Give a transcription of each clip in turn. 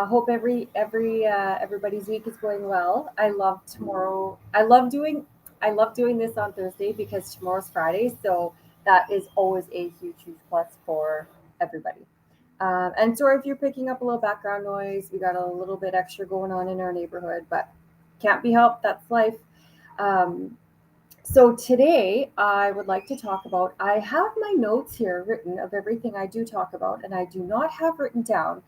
Hope everybody's week is going well. I love tomorrow. I love doing this on Thursday because tomorrow's Friday, so that is always a huge plus for everybody. And sorry if you're picking up a little background noise. We got a little bit extra going on in our neighborhood, but can't be helped. That's life. Um, so today I would like to talk about. I have my notes here written of everything I do talk about, and I do not have written down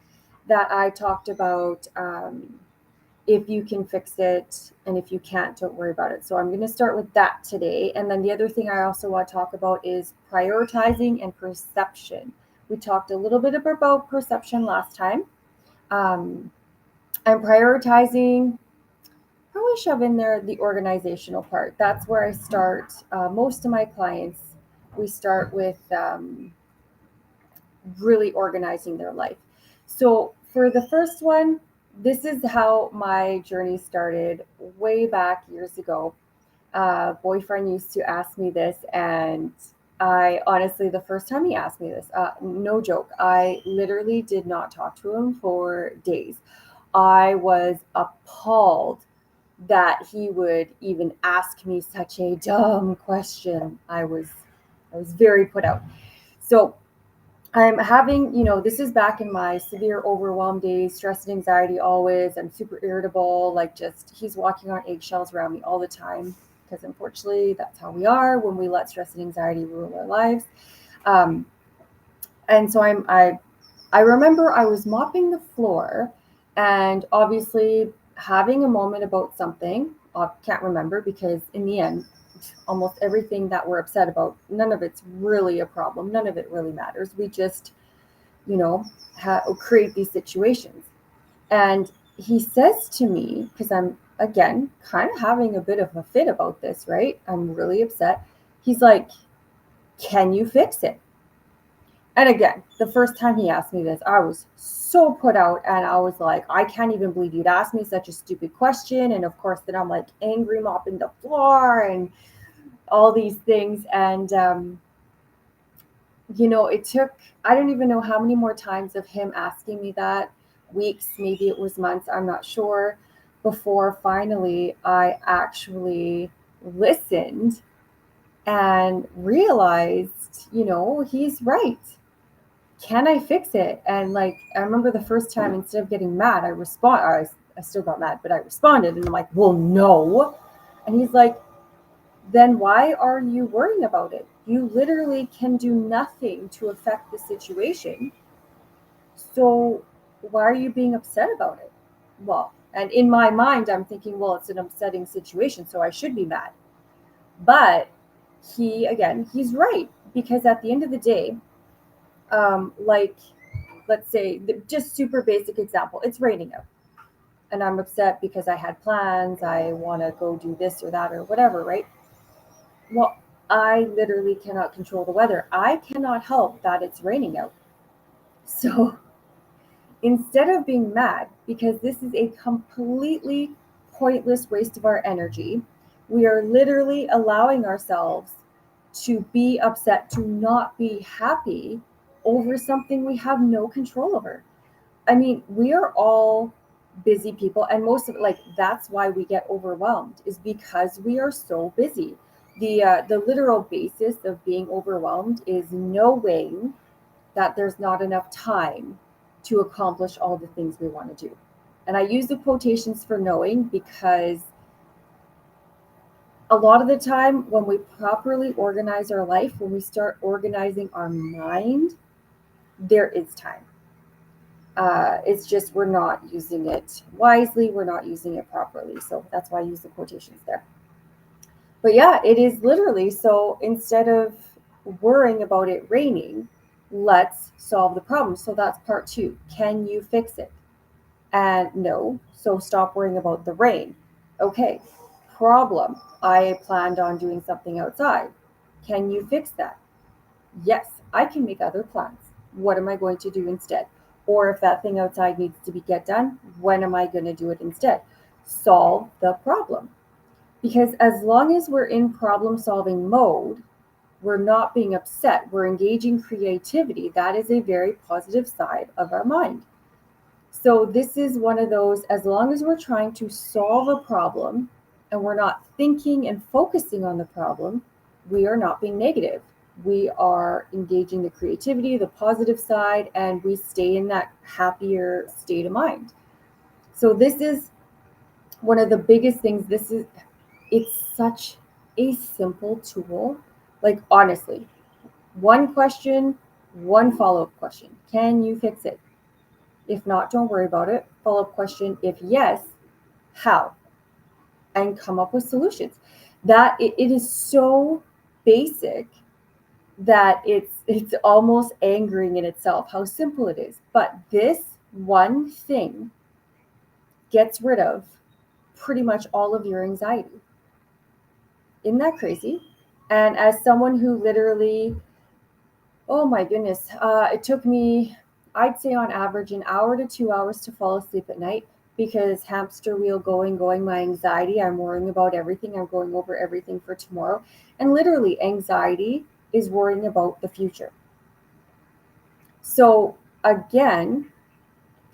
that I talked about. If you can fix it, and if you can't, don't worry about it. So I'm going to start with that today. And then the other thing I also want to talk about is prioritizing and perception. We talked a little bit about perception last time. Um, and prioritizing, probably shove in there the organizational part. That's where I start. Most of my clients, we start with really organizing their life. So for the first one, this is how my journey started way back years ago. Boyfriend used to ask me this, and I honestly, the first time he asked me this, no joke, I literally did not talk to him for days. I was appalled that he would even ask me such a dumb question. I was very put out. So I'm having, this is back in my severe overwhelm days, stress and anxiety always. I'm super irritable, like just he's walking on eggshells around me all the time because unfortunately that's how we are when we let stress and anxiety rule our lives. Um, and so I remember I was mopping the floor and obviously having a moment about something. I can't remember because in the end, almost everything that we're upset about, none of it's really a problem. None of it really matters. We just, you know, create these situations. And he says to me, because I'm, again, kind of having a bit of a fit about this, right? I'm really upset. He's like, can you fix it? And again, the first time he asked me this, I was so put out and I was like, I can't even believe you'd ask me such a stupid question. And of course, then I'm like angry mopping the floor and all these things. And, it took, I don't even know how many more times of him asking me that, weeks, maybe it was months, I'm not sure, before finally I actually listened and realized, he's right. Can I fix it? And like, I remember the first time, instead of getting mad, I still got mad, but I responded and I'm like, well, no. And he's like, then why are you worrying about it? You literally can do nothing to affect the situation. So why are you being upset about it? Well, and in my mind, I'm thinking, well, it's an upsetting situation, so I should be mad. But he's right. Because at the end of the day, like, let's say, just super basic example, it's raining out. And I'm upset because I had plans, I want to go do this or that or whatever, right? Well, I literally cannot control the weather. I cannot help that it's raining out. So instead of being mad, because this is a completely pointless waste of our energy, we are literally allowing ourselves to be upset, to not be happy over something we have no control over. I mean, we are all busy people, and most of it, like, that's why we get overwhelmed, is because we are so busy. The literal basis of being overwhelmed is knowing that there's not enough time to accomplish all the things we want to do. And I use the quotations for knowing because a lot of the time when we properly organize our life, when we start organizing our mind, there is time. It's just we're not using it wisely, we're not using it properly. So that's why I use the quotations there. But yeah, it is literally, so instead of worrying about it raining, let's solve the problem. So that's part two. Can you fix it? And no, so stop worrying about the rain. Okay, problem. I planned on doing something outside. Can you fix that? Yes, I can make other plans. What am I going to do instead? Or if that thing outside needs to be get done, when am I going to do it instead? Solve the problem. Because as long as we're in problem solving mode, we're not being upset, we're engaging creativity. That is a very positive side of our mind. So this is one of those, as long as we're trying to solve a problem and we're not thinking and focusing on the problem, we are not being negative. We are engaging the creativity, the positive side, and we stay in that happier state of mind. So this is one of the biggest things. It's such a simple tool. Like, honestly, one question, one follow-up question. Can you fix it? If not, don't worry about it. Follow-up question. If yes, how? And come up with solutions. That it is so basic that it's almost angering in itself how simple it is. But this one thing gets rid of pretty much all of your anxiety. Isn't that crazy? And as someone who literally, oh my goodness, it took me, I'd say on average, an hour to 2 hours to fall asleep at night, because hamster wheel going, my anxiety, I'm worrying about everything, I'm going over everything for tomorrow. And literally, anxiety is worrying about the future. So again,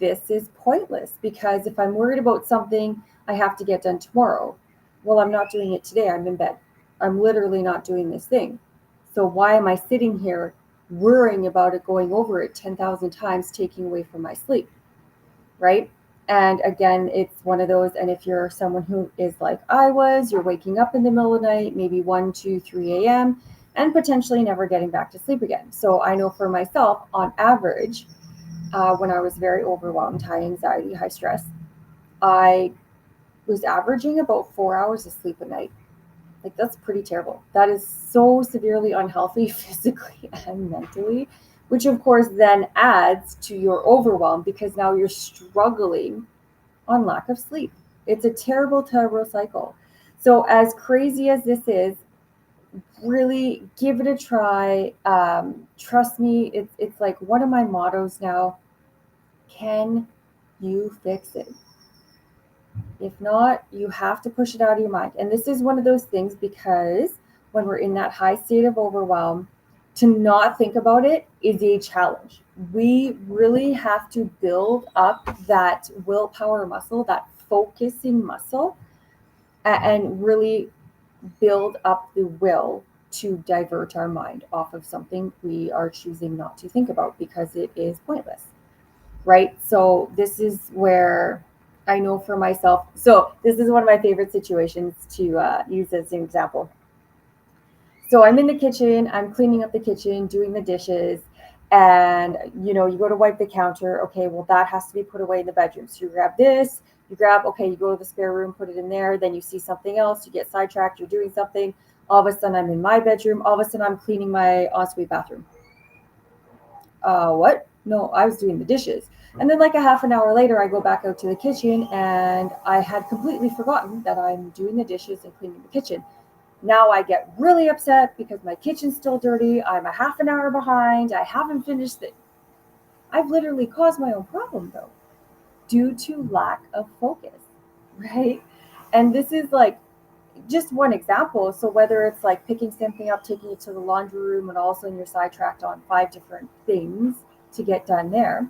this is pointless, because if I'm worried about something I have to get done tomorrow, well, I'm not doing it today. I'm in bed. I'm literally not doing this thing. So why am I sitting here worrying about it, going over it 10,000 times, taking away from my sleep, right? And again, it's one of those. And if you're someone who is like I was, you're waking up in the middle of the night, maybe 1, 2, 3 a.m., and potentially never getting back to sleep again. So I know for myself, on average, when I was very overwhelmed, high anxiety, high stress, I was averaging about 4 hours of sleep a night. Like, that's pretty terrible. That is so severely unhealthy physically and mentally, which of course then adds to your overwhelm, because now you're struggling on lack of sleep. It's a terrible, terrible cycle. So, as crazy as this is, really give it a try. Trust me, it's like one of my mottos now. Can you fix it? If not, you have to push it out of your mind. And this is one of those things, because when we're in that high state of overwhelm, to not think about it is a challenge. We really have to build up that willpower muscle, that focusing muscle, and really build up the will to divert our mind off of something we are choosing not to think about, because it is pointless, right? So this is where I know for myself. So this is one of my favorite situations to use as an example. So I'm in the kitchen, I'm cleaning up the kitchen, doing the dishes, and you go to wipe the counter. Okay, well, that has to be put away in the bedroom. So you grab this, okay, you go to the spare room, put it in there. Then you see something else, you get sidetracked, you're doing something. All of a sudden, I'm in my bedroom. All of a sudden, I'm cleaning my ensuite bathroom. What? No, I was doing the dishes. And then, like a half an hour later, I go back out to the kitchen, and I had completely forgotten that I'm doing the dishes and cleaning the kitchen. Now I get really upset because my kitchen's still dirty. I'm a half an hour behind. I haven't finished it. I've literally caused my own problem, though, due to lack of focus, right? And this is like just one example. So whether it's like picking something up, taking it to the laundry room, and all of a sudden you're sidetracked on 5 different things to get done there.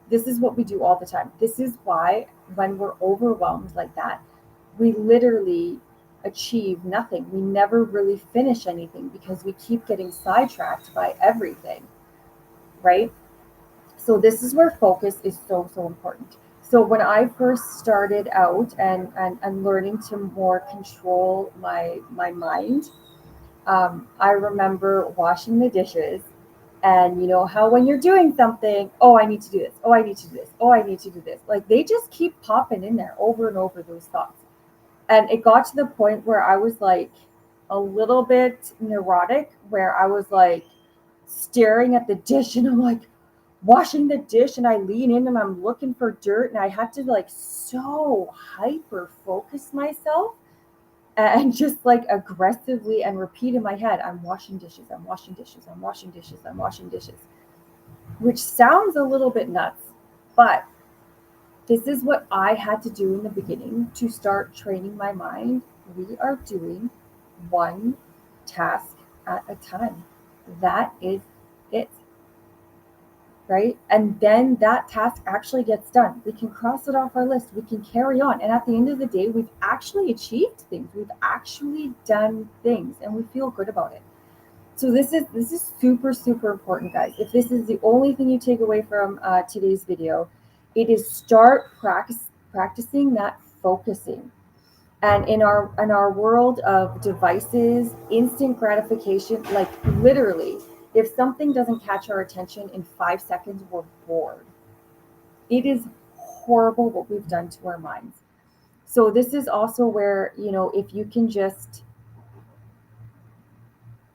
This is what we do all the time. This is why when we're overwhelmed like that, we literally achieve nothing. We never really finish anything, because we keep getting sidetracked by everything, right? So this is where focus is so, so important. So when I first started out and learning to more control my mind, I remember washing the dishes, and you know how when you're doing something, oh, I need to do this, oh, I need to do this, oh, I need to do this, like they just keep popping in there over and over, those thoughts. And it got to the point where I was like a little bit neurotic, where I was like staring at the dish, and I'm like washing the dish, and I lean in and I'm looking for dirt, and I had to like so hyper focus myself and just like aggressively and repeat in my head, I'm washing dishes, I'm washing dishes, I'm washing dishes, I'm washing dishes, which sounds a little bit nuts, but this is what I had to do in the beginning to start training my mind. We are doing one task at a time. That is it, right? And then that task actually gets done. We can cross it off our list. We can carry on. And at the end of the day, we've actually achieved things. We've actually done things and we feel good about it. So this is super, super important, guys. If this is the only thing you take away from today's video, it is start practicing that focusing. And in our world of devices, instant gratification, like literally, if something doesn't catch our attention in 5 seconds, we're bored. It is horrible what we've done to our minds. So this is also where, if you can just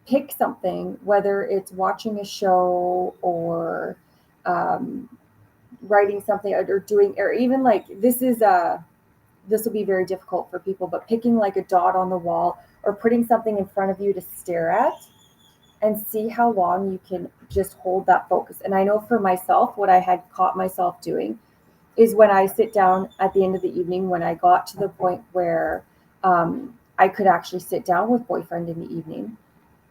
pick something, whether it's watching a show or um, writing something or doing, or even like this will be very difficult for people, but picking like a dot on the wall or putting something in front of you to stare at and see how long you can just hold that focus. And I know for myself, what I had caught myself doing is when I sit down at the end of the evening, when I got to the point where I could actually sit down with boyfriend in the evening,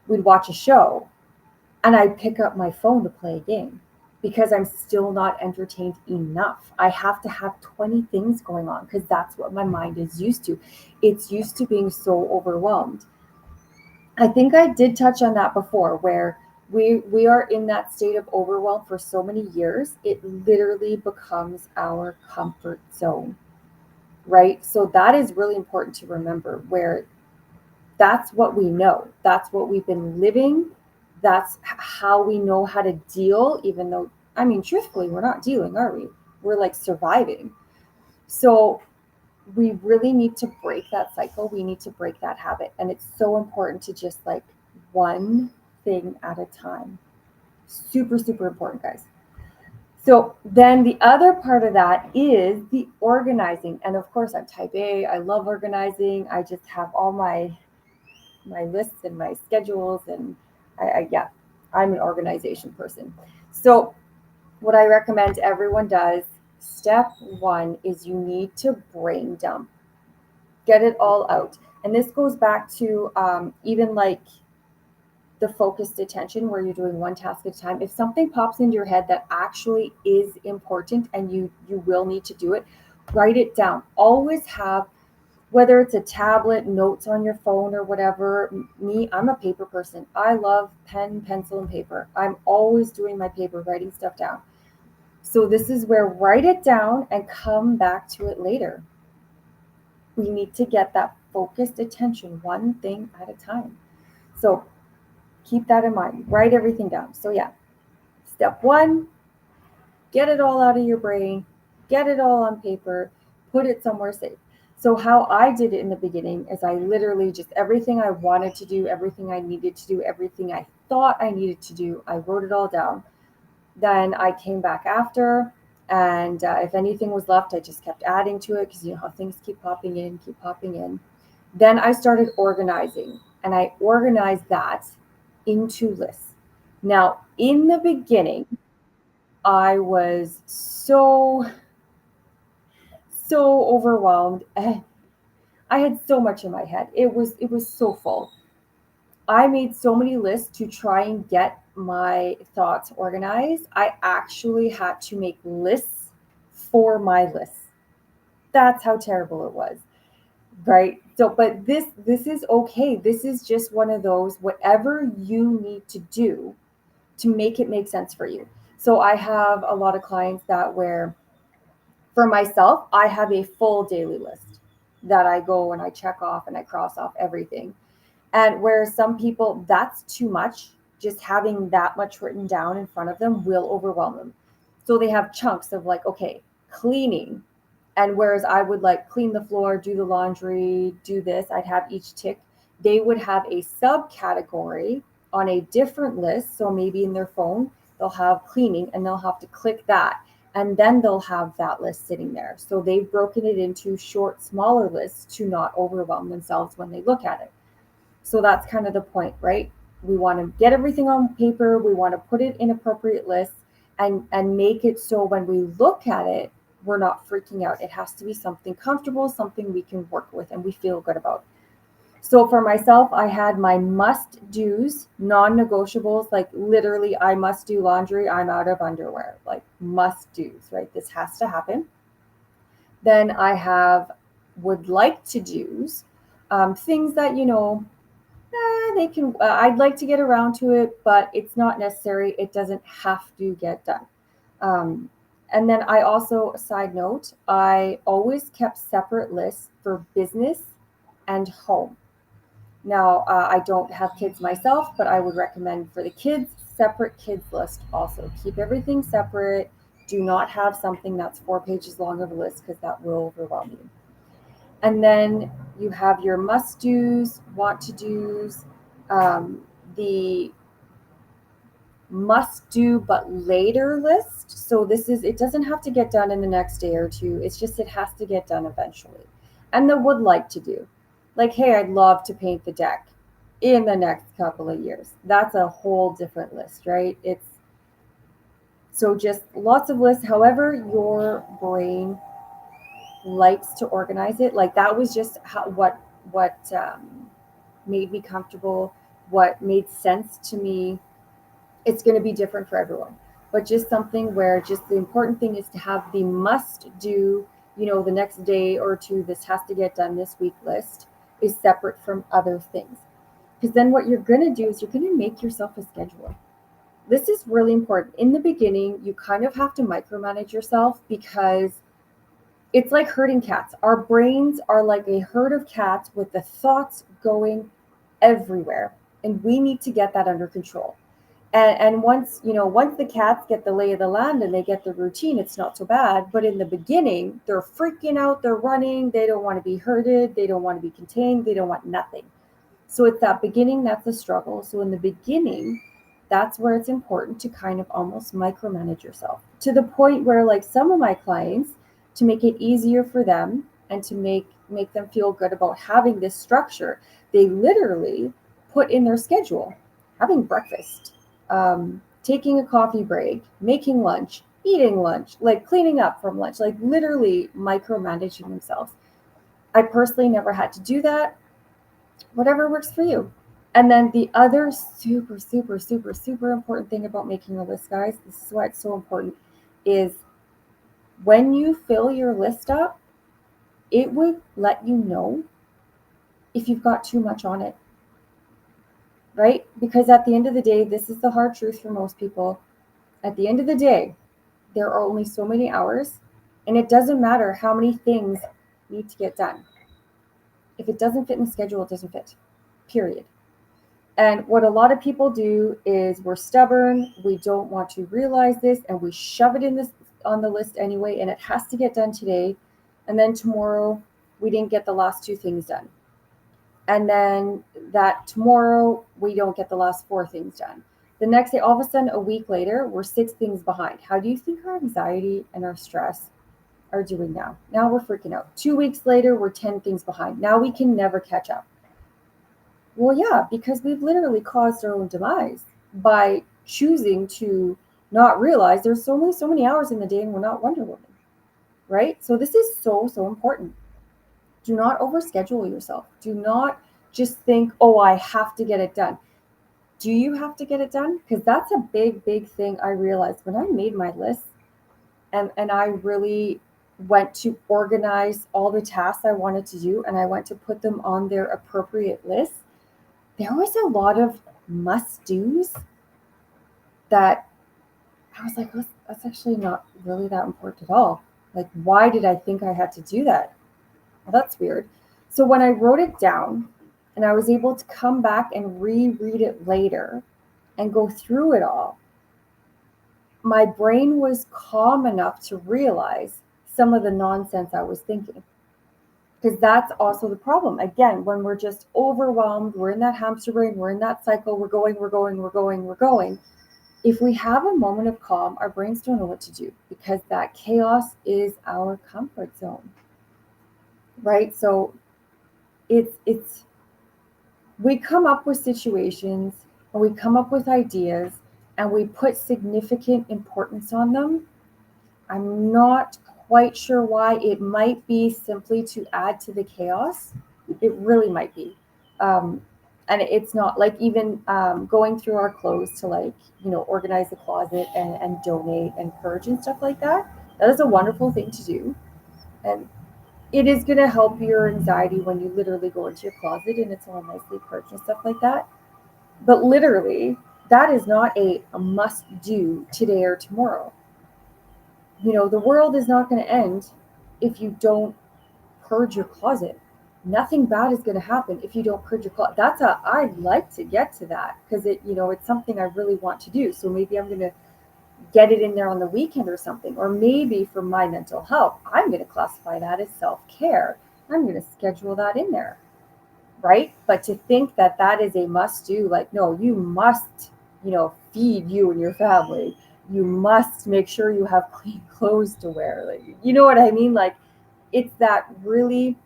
we'd watch a show and I'd pick up my phone to play a game because I'm still not entertained enough. I have to have 20 things going on because that's what my mind is used to. It's used to being so overwhelmed. I think I did touch on that before where we are in that state of overwhelm for so many years, it literally becomes our comfort zone, right? So that is really important to remember where that's what we know. That's what we've been living. That's how we know how to deal, even though, I mean, truthfully, we're not dealing, are we? We're like surviving. So we really need to break that cycle. We need to break that habit. And it's so important to just like one thing at a time. Super, super important, guys. So then the other part of that is the organizing. And of course, I'm type A. I love organizing. I just have all my lists and my schedules, and yeah, I'm an organization person. So what I recommend everyone does, step one is you need to brain dump, get it all out. And this goes back to even like the focused attention where you're doing one task at a time. If something pops into your head that actually is important and you will need to do it, write it down. Always have, whether it's a tablet, notes on your phone or whatever. Me, I'm a paper person. I love pen, pencil, and paper. I'm always doing my paper, writing stuff down. So this is where write it down and come back to it later. We need to get that focused attention, one thing at a time. So keep that in mind. Write everything down. So yeah, step one, get it all out of your brain, get it all on paper, put it somewhere safe. So how I did it in the beginning is I literally just everything I wanted to do, everything I needed to do, everything I thought I needed to do, I wrote it all down. Then I came back after, and if anything was left, I just kept adding to it because you know how things keep popping in, keep popping in. Then I started organizing, and I organized that into lists. Now, in the beginning, I was so overwhelmed. I had so much in my head. It was so full. I made so many lists to try and get my thoughts organized. I actually had to make lists for my lists. That's how terrible it was, right? So, but this is okay. This is just one of those whatever you need to do to make it make sense for you. So I have a lot of clients that where for myself, I have a full daily list that I go and I check off and I cross off everything. And whereas some people, that's too much, just having that much written down in front of them will overwhelm them. So they have chunks of like, okay, cleaning. And whereas I would like clean the floor, do the laundry, do this, I'd have each tick. They would have a subcategory on a different list. So maybe in their phone, they'll have cleaning and they'll have to click that. And then they'll have that list sitting there. So they've broken it into short, smaller lists to not overwhelm themselves when they look at it. So that's kind of the point, right? We want to get everything on paper. We want to put it in appropriate lists and make it so when we look at it, we're not freaking out. It has to be something comfortable, something we can work with and we feel good about. So for myself, I had my must do's, non negotiables, like literally, I must do laundry, I'm out of underwear, like must do's, right? This has to happen. Then I have would like to do's, things that, they can, I'd like to get around to it, but it's not necessary. It doesn't have to get done. Um, and then I also, a side note, I always kept separate lists for business and home. Now, I don't have kids myself, but I would recommend for the kids, separate kids list also. Keep everything separate. Do not have something that's 4 pages long of a list because that will overwhelm you. And then you have your must do's, want to do's, the must do but later list. So it doesn't have to get done in the next day or two. It's just it has to get done eventually. And the would like to do. Like, hey, I'd love to paint the deck in the next couple of years. That's a whole different list, right? It's so just lots of lists. However, your brain likes to organize it. Like that was just what made me comfortable, what made sense to me. It's going to be different for everyone, but just something where just the important thing is to have the must do, the next day or two, this has to get done this week list is separate from other things. Because then what you're going to do is you're going to make yourself a schedule. This is really important. In the beginning, you kind of have to micromanage yourself because it's like herding cats. Our brains are like a herd of cats with the thoughts going everywhere, and we need to get that under control. And once the cats get the lay of the land and they get the routine, it's not so bad. But in the beginning, they're freaking out, they're running, they don't want to be herded, they don't want to be contained, they don't want nothing. So it's that beginning that's a struggle. So in the beginning, that's where it's important to kind of almost micromanage yourself to the point where, like, some of my clients, to make it easier for them and to make them feel good about having this structure, they literally put in their schedule having breakfast, taking a coffee break, making lunch, eating lunch, like cleaning up from lunch, like literally micromanaging themselves. I personally never had to do that. Whatever works for you. And then the other super, super, super, super important thing about making a list, guys, this is why it's so important, is when you fill your list up, it would let you know if you've got too much on it, right? Because at the end of the day, this is the hard truth for most people. At the end of the day, there are only so many hours, and it doesn't matter how many things need to get done. If it doesn't fit in the schedule, it doesn't fit, period. And what a lot of people do is we're stubborn, we don't want to realize this, and we shove it in this on the list anyway, and it has to get done today. And then tomorrow, we didn't get the last two things done. And then that tomorrow, we don't get the last four things done. The next day, all of a sudden, a week later, we're six things behind. How do you think our anxiety and our stress are doing now? Now we're freaking out. 2 weeks later, we're 10 things behind. Now we can never catch up. Well, yeah, because we've literally caused our own demise by choosing to not realize there's only so many hours in the day and we're not Wonder Woman, right? So this is so, so important. Do not overschedule yourself. Do not just think, oh, I have to get it done. Do you have to get it done? Because that's a big, big thing I realized when I made my list and I really went to organize all the tasks I wanted to do and I went to put them on their appropriate list. There was a lot of must do's that I was like, that's actually not really that important at all. Like, why did I think I had to do that? Well, that's weird. So when I wrote it down and I was able to come back and reread it later and go through it all, my brain was calm enough to realize some of the nonsense I was thinking. Because that's also the problem. Again, when we're just overwhelmed, we're in that hamster brain, we're in that cycle, we're going, we're going, we're going, we're going. If we have a moment of calm, our brains don't know what to do because that chaos is our comfort zone, right? So it's we come up with situations and we come up with ideas and we put significant importance on them. I'm not quite sure why. It might be simply to add to the chaos. It really might be. Um, and it's not like even going through our clothes to like, organize the closet and donate and purge and stuff like that. That is a wonderful thing to do. And it is going to help your anxiety when you literally go into your closet and it's all nicely purged and stuff like that. But literally, that is not a must do today or tomorrow. The world is not going to end if you don't purge your closet. Nothing bad is going to happen if you don't purge your closet. I'd like to get to that because it's something I really want to do. So maybe I'm going to get it in there on the weekend or something. Or maybe for my mental health, I'm going to classify that as self-care. I'm going to schedule that in there, right? But to think that that is a must do, like, no, you must, feed you and your family. You must make sure you have clean clothes to wear. Like, you know what I mean? Like, it's that really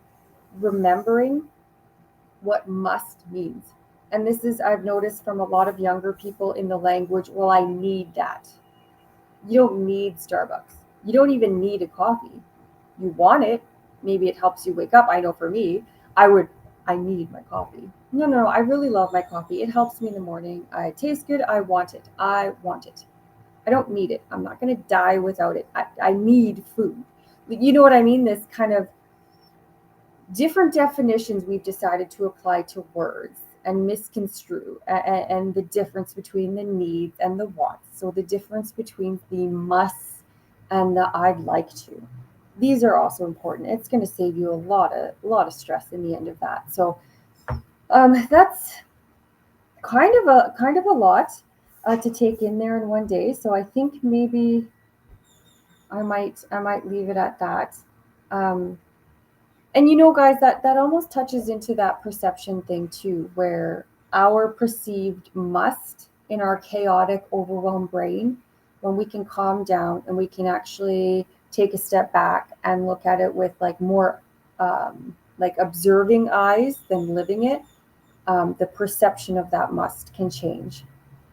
remembering what must means. And this is, I've noticed from a lot of younger people in the language, well, I need that. You don't need Starbucks. You don't even need a coffee. You want it. Maybe it helps you wake up. I know for me, I need my coffee. No, no, no. I really love my coffee. It helps me in the morning. It tastes good. I want it. I want it. I don't need it. I'm not going to die without it. I need food. You know what I mean? This kind of different definitions we've decided to apply to words and misconstrue, and the difference between the needs and the wants. So the difference between the musts and the I'd like to. These are also important. It's going to save you a lot of stress in the end of that. So that's kind of a lot to take in there in one day. So I think maybe I might leave it at that. Um, And guys, that almost touches into that perception thing too, where our perceived must in our chaotic, overwhelmed brain, when we can calm down and we can actually take a step back and look at it with like more like observing eyes than living it, the perception of that must can change.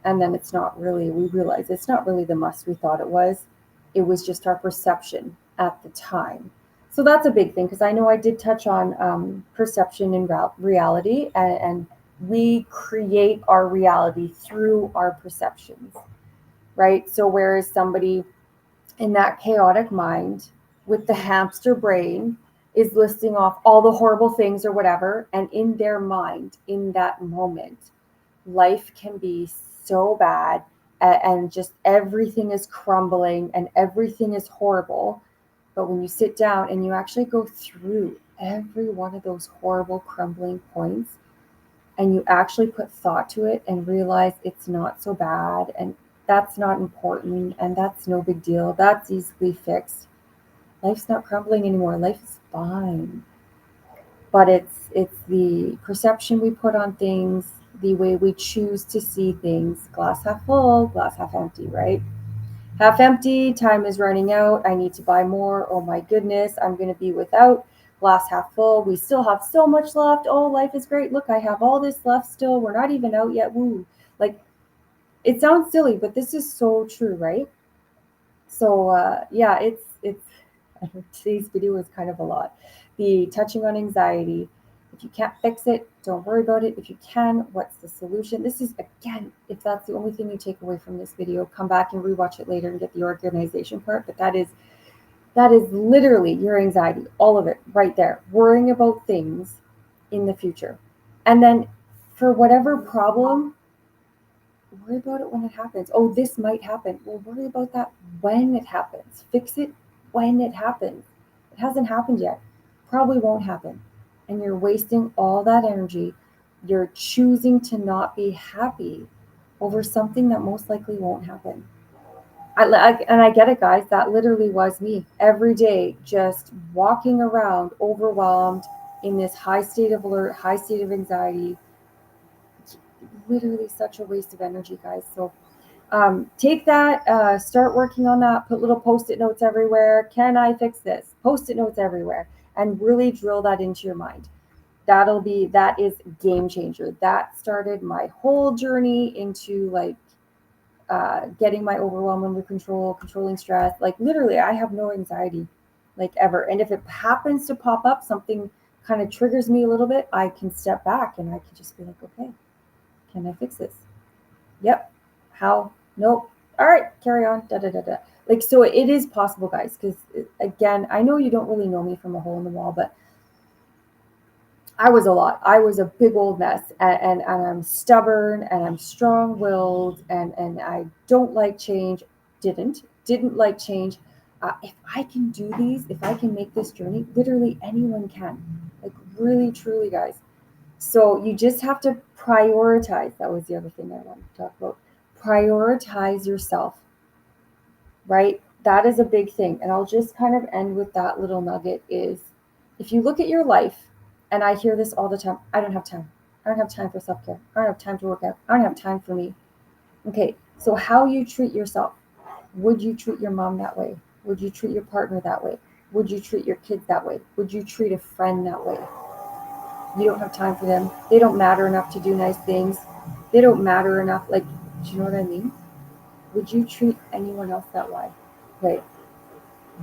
And then we realize it's not really the must we thought it was. It was just our perception at the time. So that's a big thing because I know I did touch on perception and reality, and we create our reality through our perceptions, right? So, whereas somebody in that chaotic mind with the hamster brain is listing off all the horrible things or whatever, and in their mind, in that moment, life can be so bad and just everything is crumbling and everything is horrible. But when you sit down and you actually go through every one of those horrible crumbling points and you actually put thought to it and realize it's not so bad and that's not important and that's no big deal, that's easily fixed. Life's not crumbling anymore. Life is fine. But it's the perception we put on things, the way we choose to see things. Glass half full, glass half empty, right? Half empty, time is running out. I need to buy more. Oh my goodness, I'm going to be without. Glass half full, we still have so much left. Oh, life is great. Look, I have all this left still. We're not even out yet. Woo. Like, it sounds silly, but this is so true, right? So, yeah, it's today's video is kind of a lot. The touching on anxiety. If you can't fix it, don't worry about it. If you can, what's the solution? This is, again, if that's the only thing you take away from this video, come back and rewatch it later and get the organization part. But that is literally your anxiety, all of it right there, worrying about things in the future. And then for whatever problem, worry about it when it happens. Oh, this might happen. Well, worry about that when it happens. Fix it when it happens. It hasn't happened yet. Probably won't happen. And you're wasting all that energy. You're choosing to not be happy over something that most likely won't happen. And I get it, guys. That literally was me every day, just walking around overwhelmed in this high state of alert, high state of anxiety. Literally such a waste of energy, guys. So take that, start working on that, put little post-it notes everywhere. Can I fix this? Post-it notes everywhere, and really drill that into your mind. That is game changer. That started my whole journey into like getting my overwhelm under control, controlling stress. Like literally, I have no anxiety, like ever. And if it happens to pop up, something kind of triggers me a little bit, I can step back and I can just be like, okay, can I fix this? Yep. How? Nope. All right, carry on. Da da da da. Like, so it is possible, guys. Because again, I know you don't really know me from a hole in the wall, but I was a lot. I was a big old mess, and I'm stubborn, and I'm strong-willed, and I don't like change. Didn't like change. If I can do these, if I can make this journey, literally anyone can. Like, really, truly, guys. So you just have to prioritize. That was the other thing I wanted to talk about. Prioritize yourself, right? That is a big thing. And I'll just kind of end with that little nugget is if you look at your life, and I hear this all the time, I don't have time. I don't have time for self-care. I don't have time to work out. I don't have time for me. Okay, so how you treat yourself. Would you treat your mom that way? Would you treat your partner that way? Would you treat your kids that way? Would you treat a friend that way? You don't have time for them. They don't matter enough to do nice things. They don't matter enough. Like, do you know what I mean? Would you treat anyone else that way? Okay,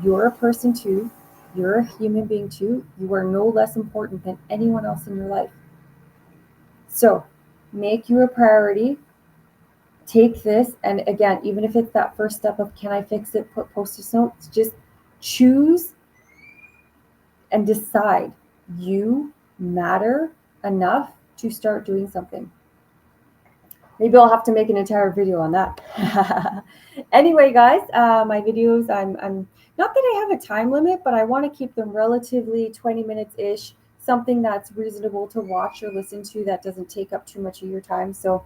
you're a person too. You're a human being too. You are no less important than anyone else in your life. So make you a priority. Take this, and again, even if it's that first step of can I fix it, put post-it notes, just choose and decide you matter enough to start doing something. Maybe I'll have to make an entire video on that. Anyway, guys, my videos, I'm not that I have a time limit, but I want to keep them relatively 20 minutes ish, something that's reasonable to watch or listen to that doesn't take up too much of your time. So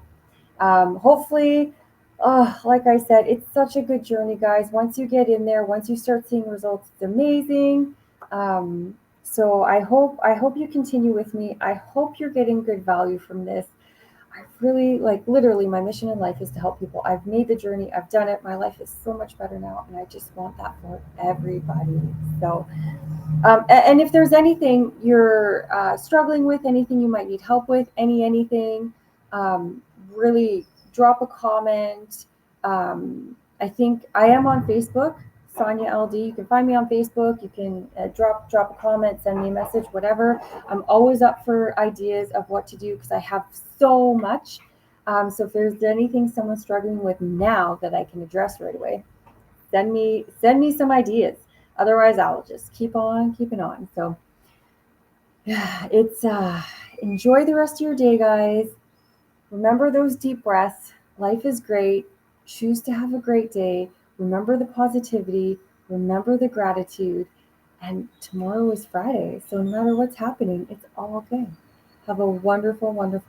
hopefully, like I said, it's such a good journey, guys. Once you get in there, once you start seeing results, it's amazing. So I hope you continue with me. I hope you're getting good value from this. I really like literally my mission in life is to help people. I've made the journey, I've done it. My life is so much better now, and I just want that for everybody. So, and if there's anything you're struggling with, anything you might need help with, anything, really drop a comment. I think I am on Facebook, Sonia LD. You can find me on Facebook. You can drop a comment, send me a message, whatever. I'm always up for ideas of what to do because I have so much. So if there's anything someone's struggling with now that I can address right away, send me some ideas. Otherwise, I'll just keep on keeping on. So yeah, it's enjoy the rest of your day, guys. Remember those deep breaths. Life is great. Choose to have a great day. Remember the positivity. Remember the gratitude. And tomorrow is Friday. So no matter what's happening, it's all good. Have a wonderful, wonderful